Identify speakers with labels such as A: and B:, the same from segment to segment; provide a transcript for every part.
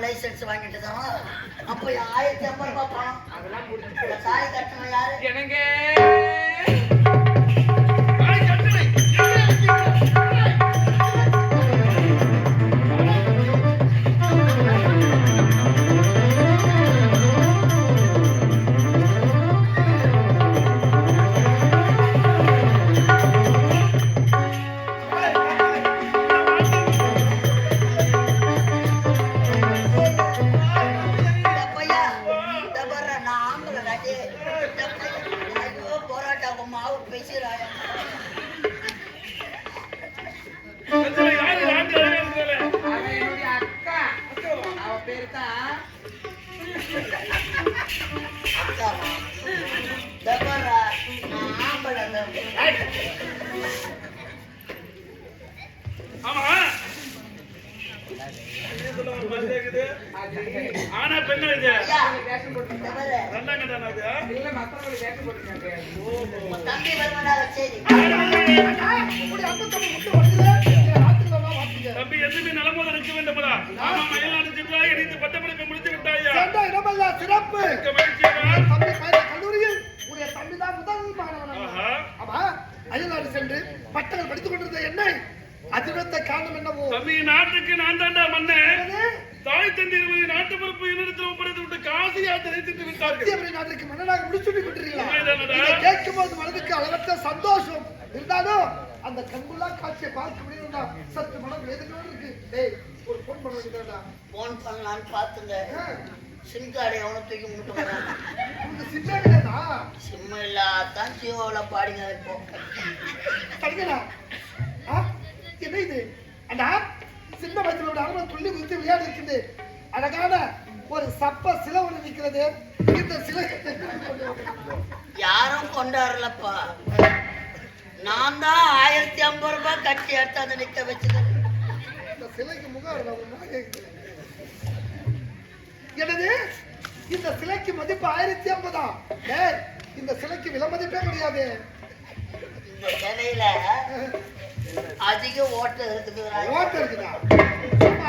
A: Licence வாங்கிட்டு தான் அப்ப 1050 ரூபாய் பணம் அதெல்லாம் முடிச்சு தாலி கட்டணும் யாரு எனக்கு ஆனா பெண்ணா இது தம்பி எதுவுமே நலமோத இருக்க வேண்டும்டா. ஆமா மயிலாடு ஜில்லா இணைந்து பட்டமளிப்பு முடித்து விட்டாயா?
B: சிறப்பு கல்லூரியில் உடைய தம்பிதான் முதல் மாணவன். ஆமா அயல்நாடு சென்று பட்டங்கள் படித்துக் கொண்டிருந்த என்னை அதிர்வத்த காரணம் என்னவோ
A: தம்பி நாட்டுக்கு நான் தாண்டா மன்னன். தாய் தந்தை நாட்டு பொறுப்பு என்னிடத்தில் ஒப்படைத்து விட்டு காசி யாத்திரை சென்று விட்டார்கள்.
B: நாட்டுக்கு மன்னனாக முடிச்சுட்டு விட்டுறீங்களா? கேட்கும் போது மனதுக்கு அளவற்ற சந்தோஷம் இருந்தாலும் அந்த கண்குள்ளா காட்சியை பார்க்க முடியும்னா சற்று மனம் வேதனையோடு இருக்கு. டேய் ஒரு போன் பண்ண வேண்டியதா?
A: போன் பண்ணலான்னு பார்த்துங்க. சிம் கார்டு எவனை தூக்கி முட்டு போறான்.
B: சிம்மே இல்லையா?
A: சிம் இல்லாதான் ஜியோல பாடிங்க இப்போ
B: சரிங்களா? என்ன இது? அண்ணா சின்ன வயசுல அருமை துள்ளி குதித்து விளையாடி இருக்குது. அழகான ஒரு சப்ப சிலை ஒன்று நிற்கிறது. இந்த சிலை
A: யாரும் கொண்டாடலப்பா. நான் தான் 1050 ரூபாய் கட்டி எடுத்து அதை நிக்க வச்சுக்கிறேன்.
B: இந்த சிலைக்கு முகம் என்னது? இந்த சிலைக்கு மதிப்பு 1050. இந்த சிலைக்கு விலை மதிப்பே கிடையாது.
A: இந்த சிலையில அதிக ஓட்டு இருக்குது.
B: ஓட்டு இருக்குதா?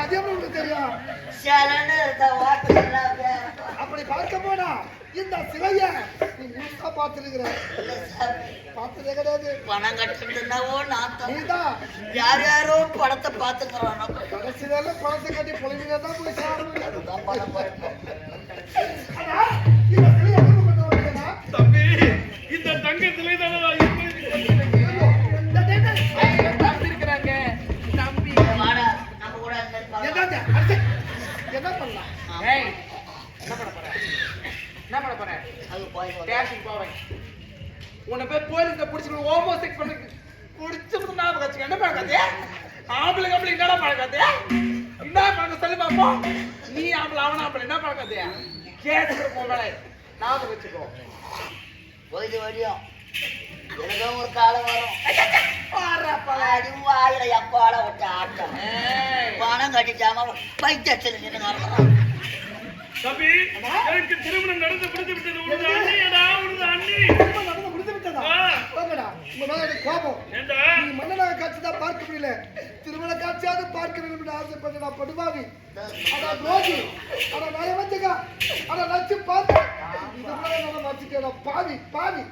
B: அது எப்படி தெரியும்?
A: சிலைன்னு இருக்க ஓட்டு
B: அப்படி பார்க்க போனா இந்த சிலைய நீ முழுசா பார்த்துருக்கிற? பார்த்ததே கிடையாது.
A: பணம் கட்டுறதுனாவோ நான்
B: நீதான்
A: யார் யாரோ படத்தை பார்த்துக்கிறான்.
B: கடைசியில பணத்தை கட்டி பொழுதுதான் தான் போய் சாப்பிடுங்க. பணம்
A: தம்பி இந்த தங்க சிலை தானே
B: என்ன பண்ணலாம்?
C: என்ன பண்ண போற? ஸ்டேஷன் போவேன். உன்னை போய் போலீஸ்ல புடிச்சு ஹோமோ செக்ஸ் பண்ணி புடிச்சு ஞாபகம் வச்சுக்க. என்ன பழக்காது? ஆம்பளை கம்பளை என்னடா பழக்காது? என்ன பழக்கம் சொல்லி பாப்போம். நீ ஆம்பளை அவன் ஆம்பளை என்ன பார்க்காது கேஸ் இருக்கும் மேலே ஞாபகம் வச்சுக்கோ
D: போயிட்டு வழியும் எனக்கும் ஒரு காலம் வரும் அதுவும் வாயில எப்பால விட்ட ஆட்டம் பணம் கட்டிட்டாம பைத்தியத்தில் நின்று
A: தம்பி எனக்கு திருமணம் நடந்து முடிந்து விட்டது உனது அண்ணியடா உனது அண்ணி
B: திருமணம் நடந்து முடிந்து விட்டதா?
A: ஆ.
B: போங்கடா, உங்க மேல எனக்கு கோபம்.
A: ஏண்டா
B: நீ மன்னனாக காட்சி தான் பார்க்க முடியல, திருமண காட்சியாவது பார்க்க வேண்டும் என்று ஆசைப்பட்டு நான் படுபாவி. அடா துரோகி, அடா நயவஞ்சகா, அடா நச்சு பார்த்து இதுவரை நான் மாற்றிட்டேன் பாவி பாவி.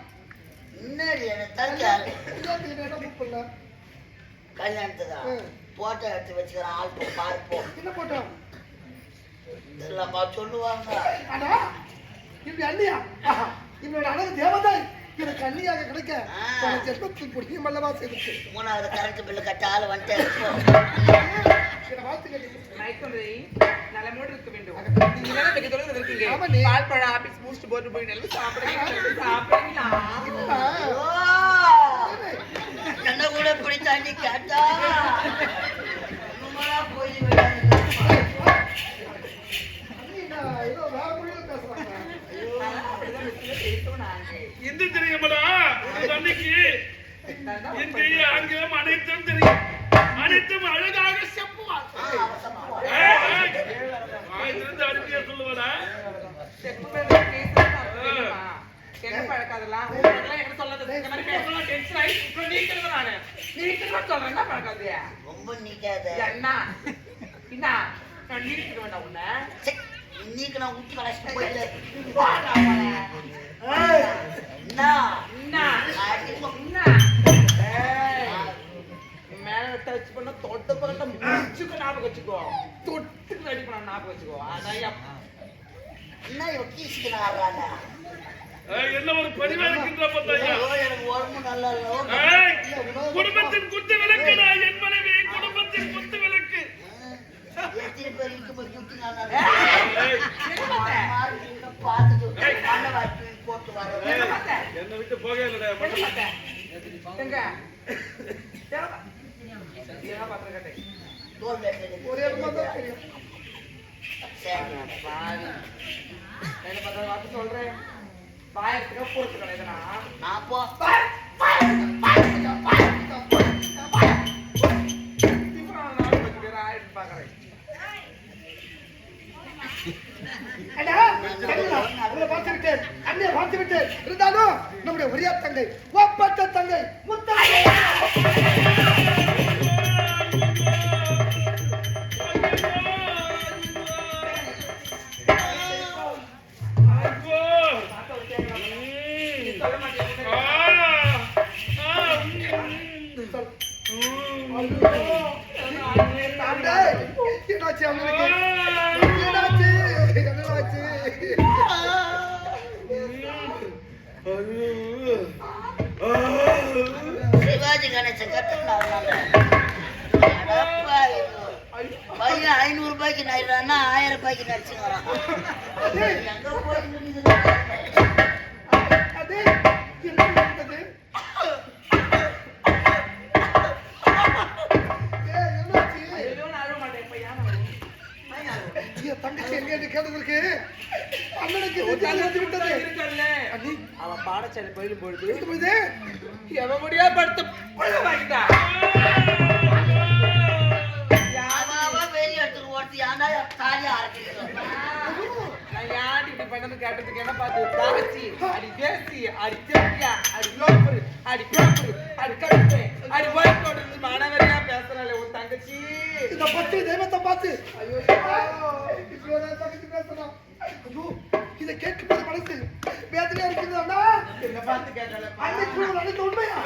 D: முன்னாடி எனக்கு தஞ்சாரு
B: இதாண்டி என்ன இடம் book பண்ணல?
D: கல்யாணத்துக்கு போட்டோ எடுத்து வச்சுக்கிறேன் ஆல்பம் பார்ப்போம்
B: என்ன போட்டோம்?
D: இதெல்லாமா சொல்லுவாங்க
B: அடா இப்படி அண்ணியா? ஆஹா, இவனோட அழகு தேவதாய் எனக்கு அண்ணியாக கிடைக்க பல ஜென்மத்தில் புண்ணியம் அல்லவா செய்திருக்கு.
D: 3வது கரண்ட் பில்லு கட்ட ஆள் வந்துட்டே இருக்கும்
B: என்னை வாழ்த்து கேட்டு
C: நைட்கொண்டை நல்ல மூடு இருக்க வேண்டும் நீங்க வேற வெகு தொலைவில் இருக்கீங்க
B: ஆமா நீ.
C: பால் பழம் ஆபீஸ் பூஸ்ட் போட்டு போய் நல்லா சாப்பிடுறீங்களா
D: என்ன கூட இப்படி தாண்டி கேட்டா சும்மாடா போய்
B: ஏதோ வேற மொழியில பேசுறாங்க.
A: இந்து தெரியுமாடா உனது அன்னைக்கு இந்தி ஆங்கிலம் அனைத்தும் தெரியும் அனைத்தும் அழகாக செப்புவார் ஆயிரத்தி அருமையா சொல்லுவாடா
C: என்ன பழக்காதெல்லாம் என்ன சொல்லாத இந்த மாதிரி பேசலாம் டென்ஷன் ஆகி இப்போ நீக்கிறது நானு நீக்கிறது சொல்றேன் என்ன பழக்காது
D: ரொம்ப நீக்காத
C: என்ன என்ன நான் நீக்கிட்டு வேண்டாம் உன்னை
D: இன்னைக்கு நான் ஊட்டி கலெக்ஷன் போயிட்டு
B: ஏய்,
D: என்ன
C: என்ன என்ன மேல டச் பண்ண தொட்ட பண்ண முடிச்சுக்க ஞாபகம் வச்சுக்கோ தொட்டுக்கு ரெடி பண்ண ஞாபகம் வச்சுக்கோ அதான்
D: என்ன இவ கீசிக்கு ஆடுறாங்க
A: என்ன ஒரு பரிவா இருக்கின்ற பத்தாயா
D: எனக்கு உடம்பு நல்லா இல்லை
A: குடும்பத்தின் குத்து விளக்குடா என் மனைவி குடும்பத்தின் குத்து விளக்கு
D: எத்தனை பேர் இருக்கு போய் சுத்தி நான்
C: என்ன
D: பார்த்துட்டு மண்ணை வாட்டி போட்டு வரேன்
A: என்னை விட்டு போக இல்லடா
C: எங்க பாத்திரம்
D: தோல் வெட்டு
B: ஒரே இடமா தான் தெரியும்.
D: சரி
C: என்ன பண்ற வார்த்தை சொல்றேன் பாயத்துக்கு பொறுத்து கிடையாதுனா
D: நான் போ
B: அடா, சரிடா, உங்களை பார்த்து விட்டேன், அண்ணியை பார்த்து விட்டேன். இருந்தாலும் நம்முடைய ஒரே தங்கை ஒப்பற்ற தங்கை முத்தங்கை. டேய், என்னாச்சு அவங்களுக்கு? என்னாச்சு? என்னாச்சு?
D: சிவாஜி கணேசன் கத்துக்கினாங்க பையன் 500 ரூபாய்க்கு நடிறான்னா 1000 ரூபாய்க்கு நடிச்சுக்கிறான் எங்க போய் முடியுது
B: அது என்ன நடந்தது? ஏய், என்னாச்சு? என் தங்கச்சி எங்க என்று கேட்டதற்கு அண்ணனுக்கு நெஞ்சில் வந்து விட்டது. அண்ணி,
C: அவன் பாடசாலை போயிடும் பொழுது
B: எங்க போகுது?
C: எவன் முடியா படுத்து புள்ள வாங்கிட்டா
D: வெளியே எடுத்துட்டு ஓடுத்து ஏன்டா தாலியா அரைக்கிறீங்க
C: நான் யார் இப்படி பண்ணது கேட்டதுக்கு என்ன பார்த்து தாச்சி அடி தேசி அடி தேசியா அடி லோப்பரு அடி பேப்பரு அடி கட்டு அடி ஒயிட் கோட் மாணவரியா பேசுறாளே உன் தங்கச்சி
B: இந்த பச்சை தெய்வத்தை பார்த்து ஐயோ இப்படியோதான் தங்கச்சி பேசணும். ஐயோ, இதை கேட்கும்போது மனசு வேதனையா இருக்குது அண்ணா.
C: என்ன பார்த்து கேட்கல
B: அன்னைக்கு ஒரு அழைத்த உண்மையா?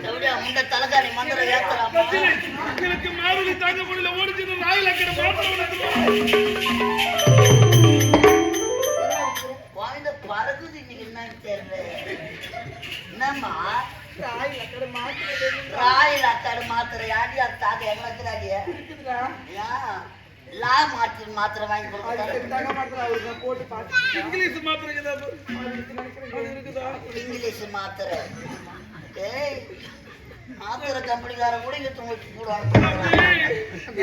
D: எப்படியா முண்ட தலைக்காணி மந்திரம் ஏத்தலாமா
A: எனக்கு மாறுதி தாங்க முடியல ஓடிச்சு நாயில் அக்கறை மாத்திரம்
D: குழந்தை பறக்குது இன்னைக்கு என்னன்னு தெரியல என்னம்மா
C: ராய் அக்கட மாத்திரை
D: ராயில் அக்காடு மாத்திரை ஆடி அது தாக்க எங்களாடிய
C: இருக்குதுடா
D: லா மாத்திரை வாங்கி கொடுத்தாரு
C: தங்க மாத்திரை அவருக்கு போட்டு பார்த்து
A: இங்கிலீஷ் மாத்திரம் ஏதாவது
C: நினைக்கிறேன்
A: இருக்குதா
D: இங்கிலீஷ் மாத்திரை ஏய் மாத்திர கம்பெனிக்காரன் கூட இங்க தூக்கி போடுவாங்க.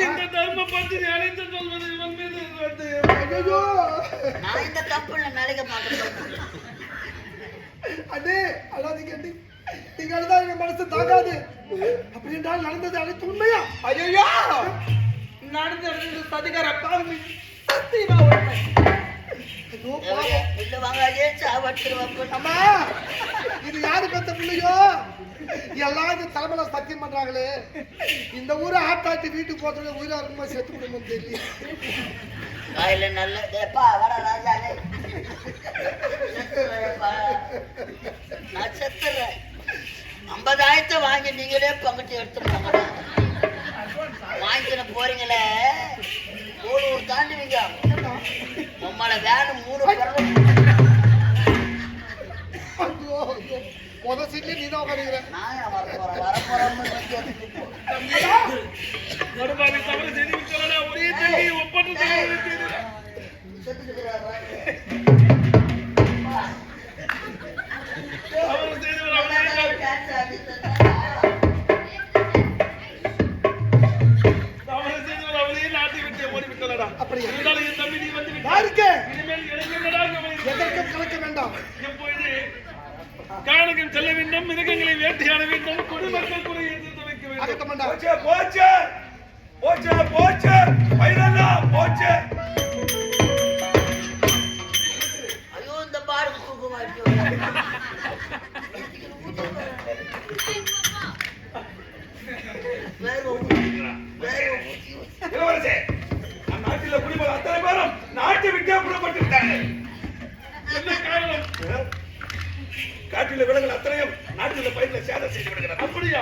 A: இந்த தர்ம பத்திரி அழைத்து சொல்வது இவன் மீது வந்து
B: ஐயோ
D: நான் இந்த கம்பெனில நிலைக்க மாட்டேன்.
B: அண்ணே அழாதீங்க அண்ணே. நீங்க அழுதா எங்க மனசு தாங்காது. அப்படி என்றால் நடந்தது அனைத்து உண்மையா?
C: ஐயோ நடந்து சதிகார பாவி சத்தியமா உண்மை.
B: ஐயோ பாவம்.
D: இல்ல வாங்காதே சாவட்டுருவாங்க.
B: அம்மா இது யாரு பெத்த பிள்ளையோ? எல்லாம் இந்த தலைமையில சத்தியம் பண்றாங்களே. இந்த ஊரை ஆட்டாட்டி வீட்டுக்கு போறதுல உயிரா இருக்குமா செத்து விடுமோ தெரியல.
D: காயில நல்ல டேப்பா வர ராஜாலே. நான் செத்துறேன். 50,000 வாங்கி நீங்களே பங்கிட்டு எடுத்து போங்க. வாங்கிக்கிற போறீங்களே ஊர் தாண்டுவீங்க. உம்மளை வேணும் 3 பிறகு
B: ஐயோ முத சீட்லயே நீதான் உட்காந்துக்கிற.
D: நான் வரப்போறோம்னு
A: மறுபாதி தவறு செய்து விட்டவனா ஒரே தண்ணி ஒப்பற்ற தவறு செய்து தவறு செய்தவர் அவரையே நாட்டி விட்டு ஓடிவிட்டனடா.
B: அப்படியா?
A: இருந்தாலும் என் தம்பி நீ வந்து விட்டாய்.
B: யாருக்கு?
A: இனிமேல் எனக்கு என்னடா கவலை?
B: எதற்கும் கலக்க வேண்டாம்.
A: எப்பொழுது கானகம் செல்ல வேண்டும், மிருகங்களை வேட்டையாட வேண்டும், குடிமக்கள் குறையை தீர்த்து வைக்க வேண்டும்.
B: அகத்த வேண்டாம்.
E: போச்சு போச்சு போச்சு போச்சு பயிரெல்லாம் போச்சு.
D: ஐயோ இந்த பாருக்கு தூக்க மாட்டோம்.
E: இளவரசே, அந்நாட்டில குடிமக்கள் அத்தனை பேரும் நாட்டை விட்டே புறப்பட்டு விட்டார்கள்.
A: என்ன காரணம்?
E: காட்டில விலங்குகள் அத்தனையும் நாட்டில பயிர்களை சேதம் செய்து விடுகிறது.
A: அப்படியா?